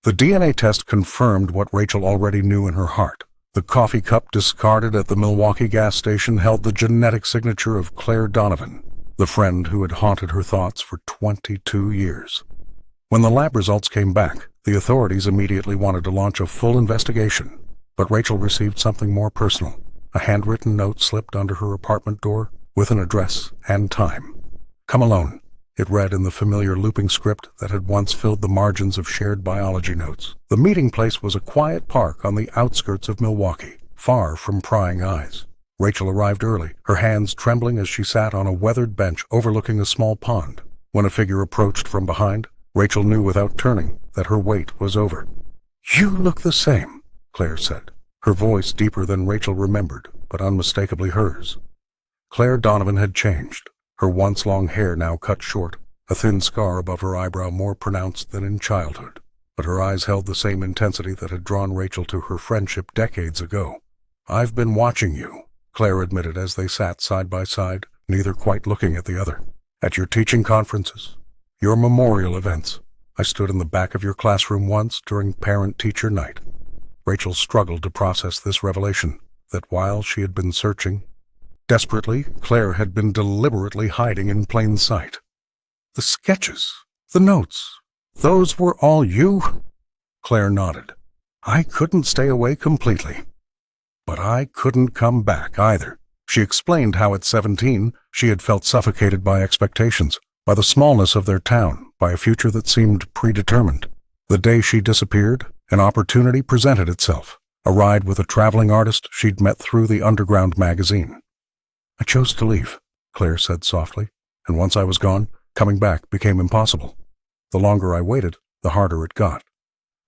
The DNA test confirmed what Rachel already knew in her heart. The coffee cup discarded at the Milwaukee gas station held the genetic signature of Claire Donovan. the friend who had haunted her thoughts for 22 years. When the lab results came back, the authorities immediately wanted to launch a full investigation, but Rachel received something more personal. A handwritten note slipped under her apartment door with an address and time. "Come alone," it read in the familiar looping script that had once filled the margins of shared biology notes. The meeting place was a quiet park on the outskirts of Milwaukee, far from prying eyes. Rachel arrived early, her hands trembling as she sat on a weathered bench overlooking a small pond. When a figure approached from behind, Rachel knew without turning that her wait was over. "You look the same," Claire said, her voice deeper than Rachel remembered, but unmistakably hers. Claire Donovan had changed, her once long hair now cut short, a thin scar above her eyebrow more pronounced than in childhood. But her eyes held the same intensity that had drawn Rachel to her friendship decades ago. "I've been watching you," Claire admitted as they sat side by side, neither quite looking at the other. "At your teaching conferences, your memorial events. I stood in the back of your classroom once during parent-teacher night." Rachel struggled to process this revelation, that while she had been searching desperately, Claire had been deliberately hiding in plain sight. "The sketches, the notes, those were all you?" Claire nodded. "I couldn't stay away completely. But I couldn't come back either." She explained how at 17 she had felt suffocated by expectations, by the smallness of their town, by a future that seemed predetermined. The day she disappeared, an opportunity presented itself, a ride with a traveling artist she'd met through the underground magazine. "I chose to leave," Claire said softly, "and once I was gone, coming back became impossible. The longer I waited, the harder it got."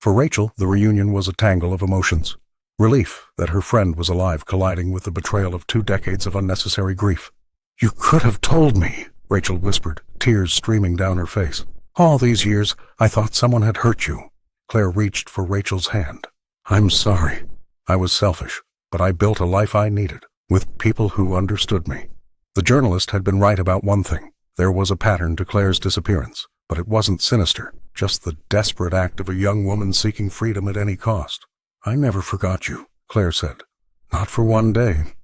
For Rachel, the reunion was a tangle of emotions. Relief that her friend was alive colliding with the betrayal of 2 decades of unnecessary grief. "You could have told me," Rachel whispered, tears streaming down her face. "All these years, I thought someone had hurt you." Claire reached for Rachel's hand. "I'm sorry. I was selfish, but I built a life I needed, with people who understood me." The journalist had been right about one thing. There was a pattern to Claire's disappearance, but it wasn't sinister, just the desperate act of a young woman seeking freedom at any cost. "I never forgot you," Claire said. "Not for one day."